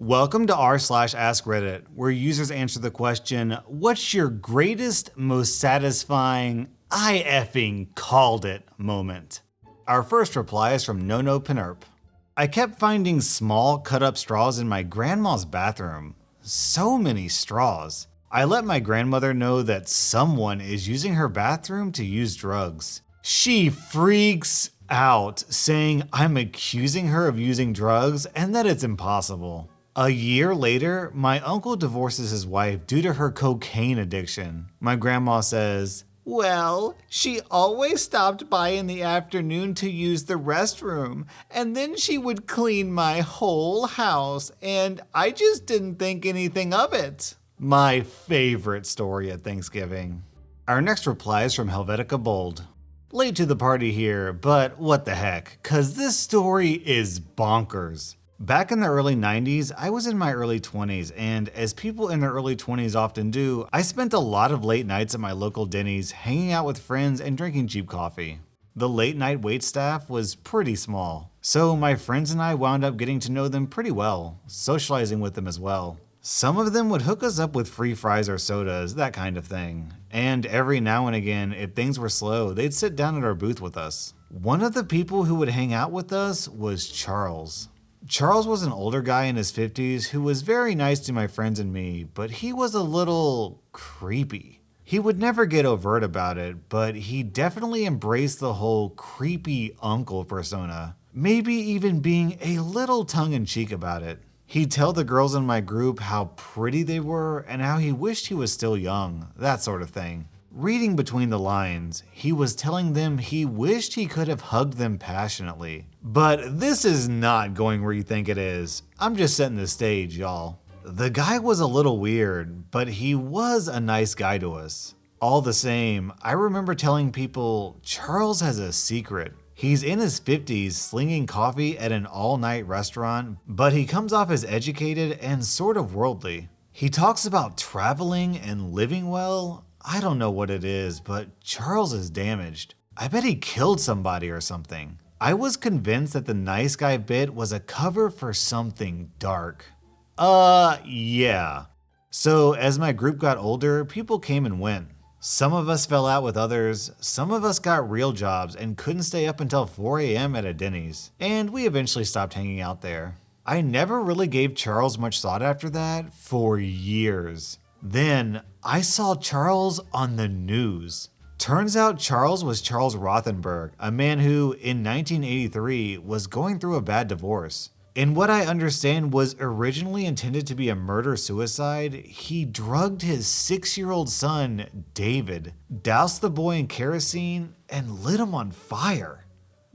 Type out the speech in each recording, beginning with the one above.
Welcome to r/slash Askreddit, where users answer the question, what's your greatest, most satisfying, I effing called it moment? Our first reply is from No Pinerp. I kept finding small cut up straws in my grandma's bathroom. So many straws. I let my grandmother know that someone is using her bathroom to use drugs. She freaks out, saying I'm accusing her of using drugs and that it's impossible. A year later, my uncle divorces his wife due to her cocaine addiction. My grandma says, well, she always stopped by in the afternoon to use the restroom, and then she would clean my whole house, and I just didn't think anything of it. My favorite story at Thanksgiving. Our next reply is from Helvetica Bold. Late to the party here, but what the heck, cause this story is bonkers. Back in the early 90s, I was in my early 20s, and as people in their early 20s often do, I spent a lot of late nights at my local Denny's hanging out with friends and drinking cheap coffee. The late night wait staff was pretty small, so my friends and I wound up getting to know them pretty well, socializing with them as well. Some of them would hook us up with free fries or sodas, that kind of thing. And every now and again, if things were slow, they'd sit down at our booth with us. One of the people who would hang out with us was Charles. Charles was an older guy in his 50s who was very nice to my friends and me, but he was a little creepy. He would never get overt about it, but he definitely embraced the whole creepy uncle persona, maybe even being a little tongue-in-cheek about it. He'd tell the girls in my group how pretty they were and how he wished he was still young, that sort of thing. Reading between the lines, he was telling them he wished he could have hugged them passionately. But this is not going where you think it is. I'm just setting the stage, y'all. The guy was a little weird, but he was a nice guy to us. All the same, I remember telling people, Charles has a secret. He's in his 50s slinging coffee at an all-night restaurant, but he comes off as educated and sort of worldly. He talks about traveling and living well. I don't know what it is, but Charles is damaged. I bet he killed somebody or something. I was convinced that the nice guy bit was a cover for something dark. Yeah. So as my group got older, people came and went. Some of us fell out with others, some of us got real jobs and couldn't stay up until 4 a.m. at a Denny's, and we eventually stopped hanging out there. I never really gave Charles much thought after that for years. Then I saw Charles on the news. Turns out Charles was Charles Rothenberg, a man who, in 1983, was going through a bad divorce. In what I understand was originally intended to be a murder-suicide, he drugged his 6-year-old son, David, doused the boy in kerosene, and lit him on fire.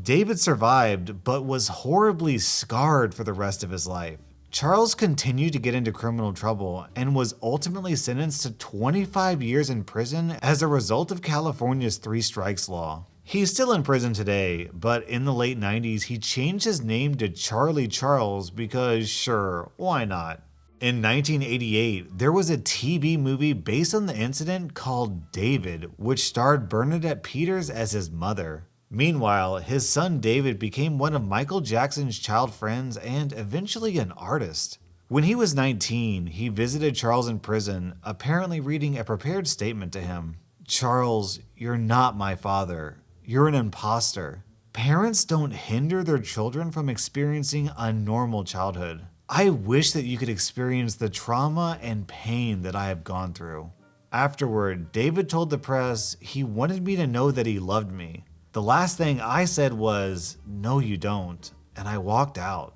David survived, but was horribly scarred for the rest of his life. Charles continued to get into criminal trouble and was ultimately sentenced to 25 years in prison as a result of California's 3 strikes law. He's still in prison today, but in the late 90s he changed his name to Charlie Charles because sure, why not? In 1988, there was a TV movie based on the incident called David, which starred Bernadette Peters as his mother. Meanwhile, his son David became one of Michael Jackson's child friends and eventually an artist. When he was 19, he visited Charles in prison, apparently reading a prepared statement to him. Charles, you're not my father. You're an imposter. Parents don't hinder their children from experiencing a normal childhood. I wish that you could experience the trauma and pain that I have gone through. Afterward, David told the press he wanted me to know that he loved me. The last thing I said was, no you don't, and I walked out.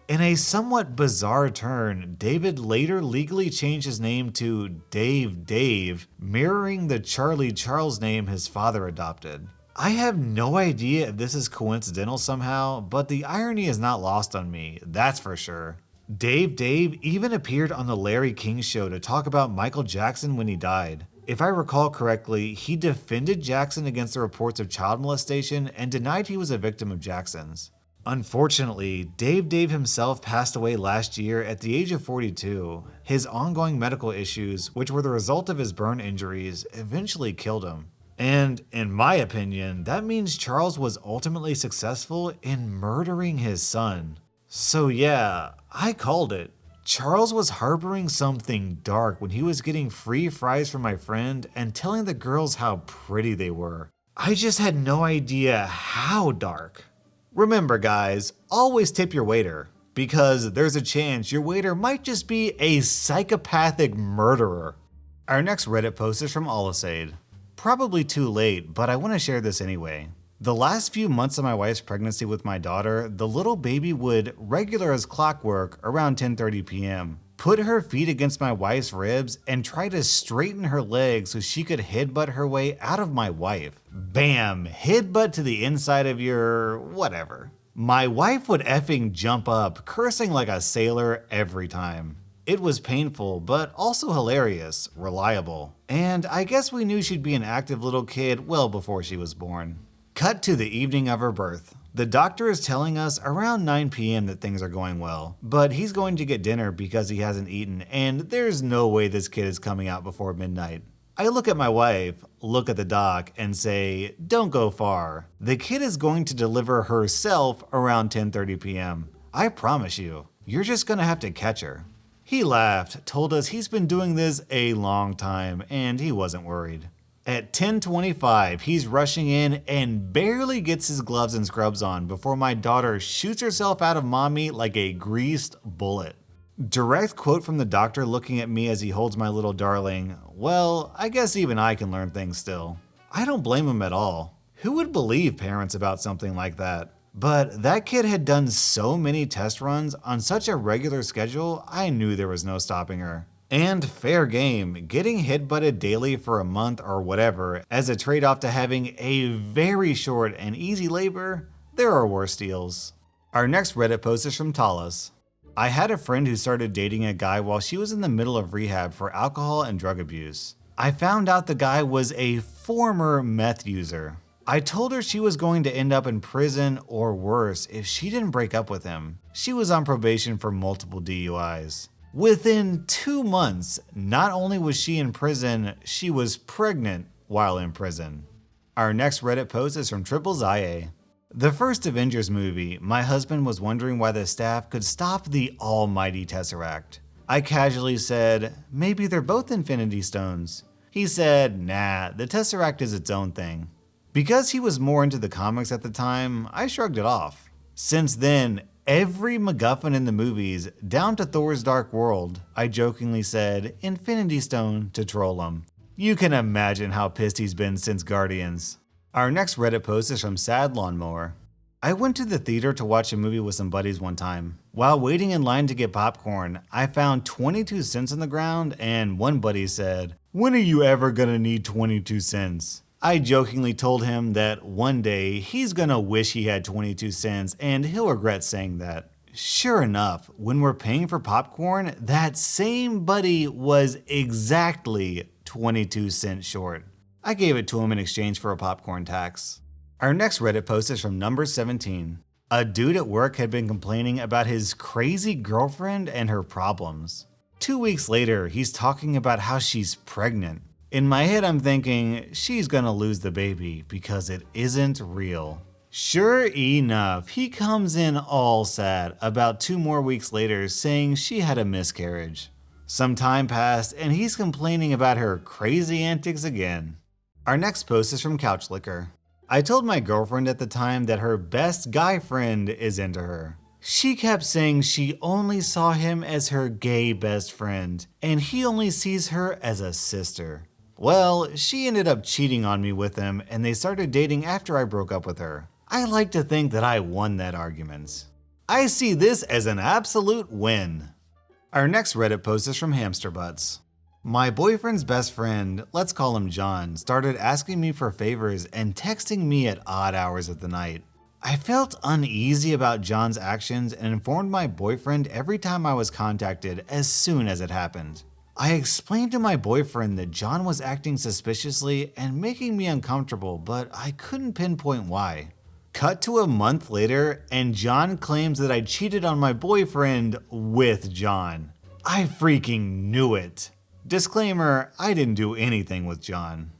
In a somewhat bizarre turn, David later legally changed his name to Dave, mirroring the Charlie Charles name his father adopted. I have no idea if this is coincidental somehow, but the irony is not lost on me, that's for sure. Dave even appeared on the Larry King Show to talk about Michael Jackson when he died. If I recall correctly, he defended Jackson against the reports of child molestation and denied he was a victim of Jackson's. Unfortunately, Dave himself passed away last year at the age of 42. His ongoing medical issues, which were the result of his burn injuries, eventually killed him. And in my opinion, that means Charles was ultimately successful in murdering his son. So yeah, I called it. Charles was harboring something dark when he was getting free fries from my friend and telling the girls how pretty they were. I just had no idea how dark. Remember guys, always tip your waiter, because there's a chance your waiter might just be a psychopathic murderer. Our next Reddit post is from Alisade. Probably too late, but I want to share this anyway. The last few months of my wife's pregnancy with my daughter, the little baby would, regular as clockwork, around 10:30 p.m., put her feet against my wife's ribs and try to straighten her legs so she could headbutt her way out of my wife. Bam! Headbutt to the inside of your whatever. My wife would effing jump up, cursing like a sailor every time. It was painful, but also hilarious, reliable, and I guess we knew she'd be an active little kid well before she was born. Cut to the evening of her birth. The doctor is telling us around 9 p.m. that things are going well, but he's going to get dinner because he hasn't eaten, and there's no way this kid is coming out before midnight. I look at my wife, look at the doc, and say, don't go far. The kid is going to deliver herself around 10:30 p.m. I promise you, you're just gonna have to catch her. He laughed, told us he's been doing this a long time, and he wasn't worried. At 10:25, he's rushing in and barely gets his gloves and scrubs on before my daughter shoots herself out of mommy like a greased bullet. Direct quote from the doctor looking at me as he holds my little darling. Well, I guess even I can learn things still. I don't blame him at all. Who would believe parents about something like that? But that kid had done so many test runs on such a regular schedule, I knew there was no stopping her. And fair game, getting headbutted daily for a month or whatever as a trade-off to having a very short and easy labor, there are worse deals. Our next Reddit post is from Talas. I had a friend who started dating a guy while she was in the middle of rehab for alcohol and drug abuse. I found out the guy was a former meth user. I told her she was going to end up in prison or worse if she didn't break up with him. She was on probation for multiple DUIs. Within 2 months, not only was she in prison, she was pregnant while in prison. Our next Reddit post is from Triples IA. The first Avengers movie, my husband was wondering why the staff could stop the almighty Tesseract. I casually said, maybe they're both Infinity Stones. He said, nah, the Tesseract is its own thing. Because he was more into the comics at the time, I shrugged it off. Since then, every MacGuffin in the movies, down to Thor's Dark World, I jokingly said, Infinity Stone to troll him. You can imagine how pissed he's been since Guardians. Our next Reddit post is from Sad Lawnmower. I went to the theater to watch a movie with some buddies one time. While waiting in line to get popcorn, I found 22 cents on the ground and one buddy said, when are you ever gonna need 22 cents? I jokingly told him that one day he's gonna wish he had 22 cents and he'll regret saying that. Sure enough, when we're paying for popcorn, that same buddy was exactly 22 cents short. I gave it to him in exchange for a popcorn tax. Our next Reddit post is from number 17. A dude at work had been complaining about his crazy girlfriend and her problems. 2 weeks later, he's talking about how she's pregnant. In my head, I'm thinking, she's gonna lose the baby because it isn't real. Sure enough, he comes in all sad about 2 more weeks later saying she had a miscarriage. Some time passed and he's complaining about her crazy antics again. Our next post is from Couch Licker. I told my girlfriend at the time that her best guy friend is into her. She kept saying she only saw him as her gay best friend, and he only sees her as a sister. Well, she ended up cheating on me with him, and they started dating after I broke up with her. I like to think that I won that argument. I see this as an absolute win. Our next Reddit post is from Hamster Butts. My boyfriend's best friend, let's call him John, started asking me for favors and texting me at odd hours of the night. I felt uneasy about John's actions and informed my boyfriend every time I was contacted as soon as it happened. I explained to my boyfriend that John was acting suspiciously and making me uncomfortable, but I couldn't pinpoint why. Cut to a month later, and John claims that I cheated on my boyfriend with John. I freaking knew it. Disclaimer, I didn't do anything with John.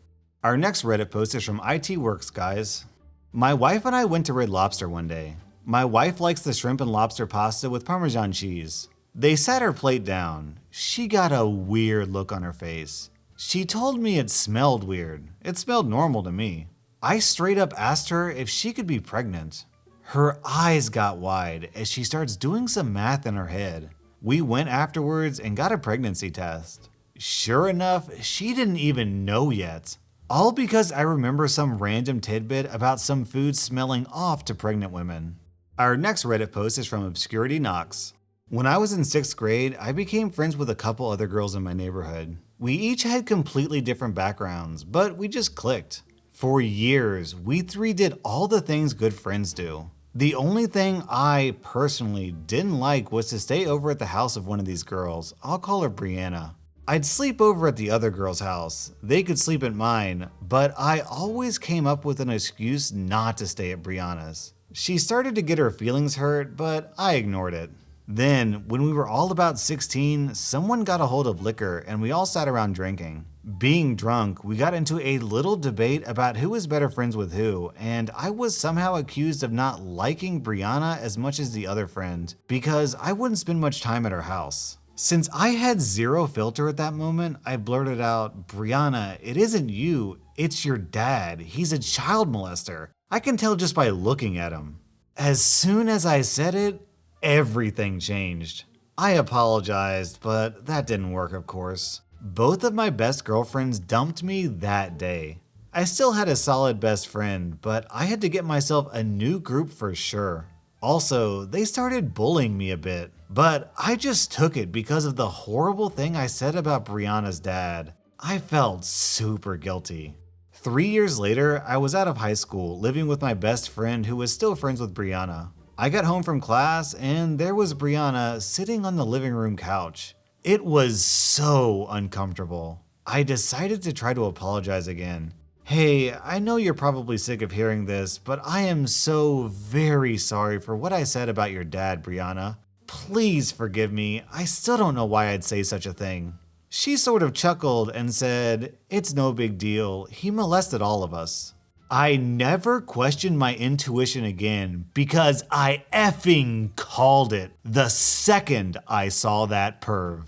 Our next Reddit post is from IT Works Guys. My wife and I went to Red Lobster one day. My wife likes the shrimp and lobster pasta with Parmesan cheese. They sat her plate down. She got a weird look on her face. She told me it smelled weird. It smelled normal to me. I straight up asked her if she could be pregnant. Her eyes got wide as she starts doing some math in her head. We went afterwards and got a pregnancy test. Sure enough, she didn't even know yet. All because I remember some random tidbit about some food smelling off to pregnant women. Our next Reddit post is from Obscurity Knox. When I was in 6th grade, I became friends with a couple other girls in my neighborhood. We each had completely different backgrounds, but we just clicked. For years, we three did all the things good friends do. The only thing I personally didn't like was to stay over at the house of one of these girls. I'll call her Brianna. I'd sleep over at the other girl's house. They could sleep at mine, but I always came up with an excuse not to stay at Brianna's. She started to get her feelings hurt, but I ignored it. Then, when we were all about 16, someone got a hold of liquor and we all sat around drinking. Being drunk, we got into a little debate about who was better friends with who, and I was somehow accused of not liking Brianna as much as the other friend because I wouldn't spend much time at her house. Since I had zero filter at that moment, I blurted out, "Brianna, it isn't you, it's your dad. He's a child molester. I can tell just by looking at him." As soon as I said it, everything changed. I apologized, but that didn't work, of course. Both of my best girlfriends dumped me that day. I still had a solid best friend, but I had to get myself a new group for sure. Also, they started bullying me a bit, but I just took it because of the horrible thing I said about Brianna's dad. I felt super guilty. 3 years later, I was out of high school, living with my best friend who was still friends with Brianna. I got home from class and there was Brianna sitting on the living room couch. It was so uncomfortable. I decided to try to apologize again. "Hey, I know you're probably sick of hearing this, but I am so very sorry for what I said about your dad, Brianna. Please forgive me. I still don't know why I'd say such a thing." She sort of chuckled and said, "It's no big deal. He molested all of us." I never questioned my intuition again because I effing called it the second I saw that perv.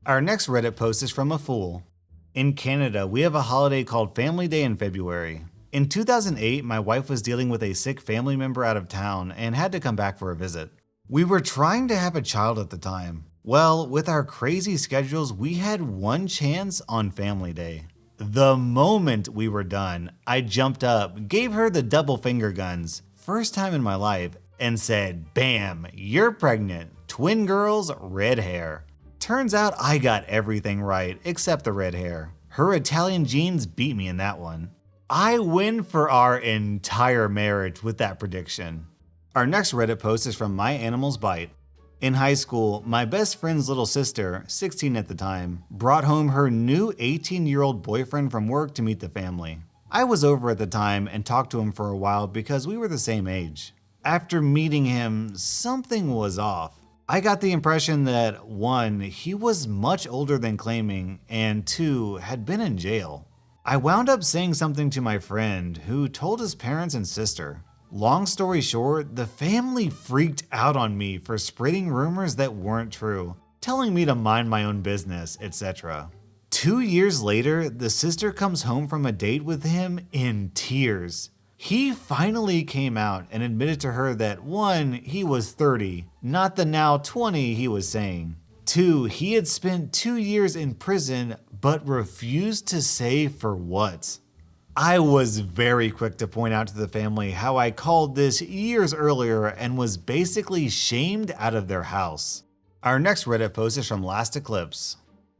Our next Reddit post is from a fool. In Canada, we have a holiday called Family Day in February. In 2008, my wife was dealing with a sick family member out of town and had to come back for a visit. We were trying to have a child at the time. Well, with our crazy schedules, we had one chance on Family Day. The moment we were done, I jumped up, gave her the double finger guns, first time in my life, and said, "Bam, you're pregnant. Twin girls, red hair." Turns out I got everything right except the red hair. Her Italian genes beat me in that one. I win for our entire marriage with that prediction. Our next Reddit post is from My Animals Bite. In high school, my best friend's little sister, 16 at the time, brought home her new 18-year-old boyfriend from work to meet the family. I was over at the time and talked to him for a while because we were the same age. After meeting him, something was off. I got the impression that 1, he was much older than claiming, and 2, had been in jail. I wound up saying something to my friend, who told his parents and sister. Long story short, the family freaked out on me for spreading rumors that weren't true, telling me to mind my own business, etc. 2 years later, the sister comes home from a date with him in tears. He finally came out and admitted to her that 1, he was 30, not the now 20 he was saying. 2, he had spent 2 years in prison but refused to say for what. I was very quick to point out to the family how I called this years earlier and was basically shamed out of their house. Our next Reddit post is from Last Eclipse.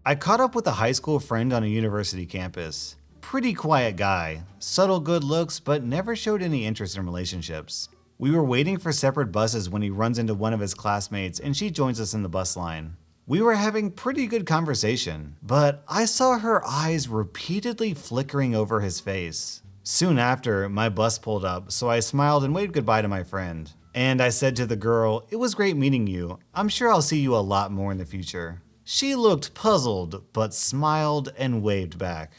I caught up with a high school friend on a university campus. Pretty quiet guy, subtle good looks, but never showed any interest in relationships. We were waiting for separate buses when he runs into one of his classmates and she joins us in the bus line. We were having pretty good conversation, but I saw her eyes repeatedly flickering over his face. Soon after, my bus pulled up, so I smiled and waved goodbye to my friend. And I said to the girl, "It was great meeting you. I'm sure I'll see you a lot more in the future." She looked puzzled, but smiled and waved back.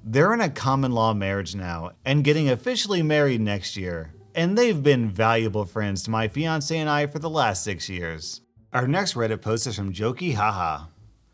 They're in a common law marriage now, and getting officially married next year. And they've been valuable friends to my fiance and I for the last 6 years. Our next Reddit post is from Jokey Haha.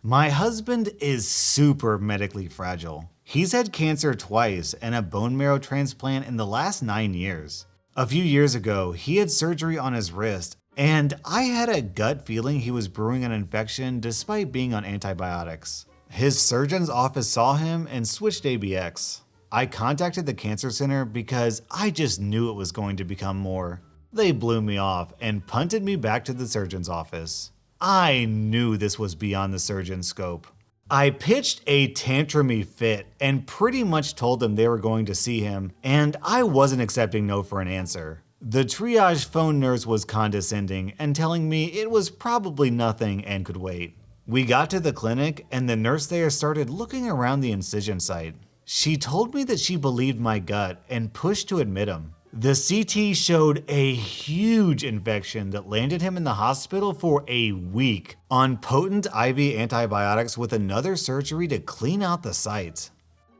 My husband is super medically fragile. He's had cancer twice and a bone marrow transplant in the last 9 years. A few years ago, he had surgery on his wrist, and I had a gut feeling he was brewing an infection despite being on antibiotics. His surgeon's office saw him and switched ABX. I contacted the cancer center because I just knew it was going to become more. They blew me off and punted me back to the surgeon's office. I knew this was beyond the surgeon's scope. I pitched a tantrumy fit and pretty much told them they were going to see him, and I wasn't accepting no for an answer. The triage phone nurse was condescending and telling me it was probably nothing and could wait. We got to the clinic and the nurse there started looking around the incision site. She told me that she believed my gut and pushed to admit him. The CT showed a huge infection that landed him in the hospital for a week on potent IV antibiotics with another surgery to clean out the site.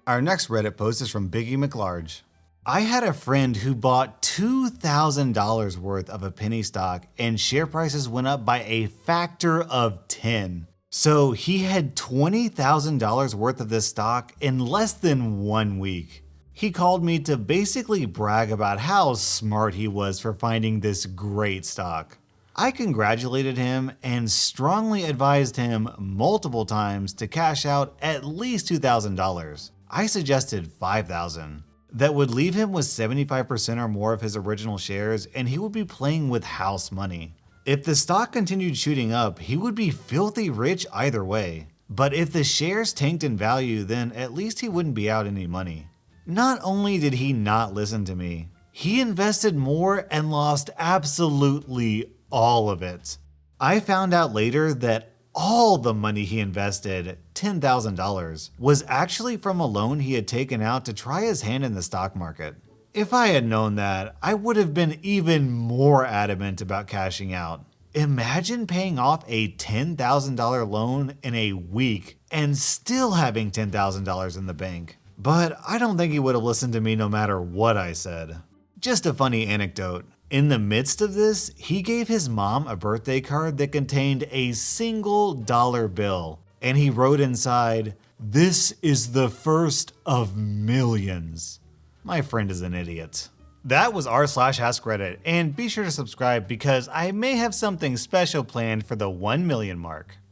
Our next Reddit post is from Biggie McLarge. I had a friend who bought $2,000 worth of a penny stock and share prices went up by a factor of 10. So he had $20,000 worth of this stock in less than 1 week. He called me to basically brag about how smart he was for finding this great stock. I congratulated him and strongly advised him multiple times to cash out at least $2,000. I suggested $5,000. That would leave him with 75% or more of his original shares and he would be playing with house money. If the stock continued shooting up, he would be filthy rich either way. But if the shares tanked in value, then at least he wouldn't be out any money. Not only did he not listen to me, he invested more and lost absolutely all of it. I found out later that all the money he invested, $10,000, was actually from a loan he had taken out to try his hand in the stock market. If I had known that, I would have been even more adamant about cashing out. Imagine paying off a $10,000 loan in a week and still having $10,000 in the bank. But I don't think he would have listened to me no matter what I said. Just a funny anecdote. In the midst of this, he gave his mom a birthday card that contained a single dollar bill. And he wrote inside, "This is the first of millions." My friend is an idiot. That was r/Askreddit, and be sure to subscribe because I may have something special planned for the 1 million mark.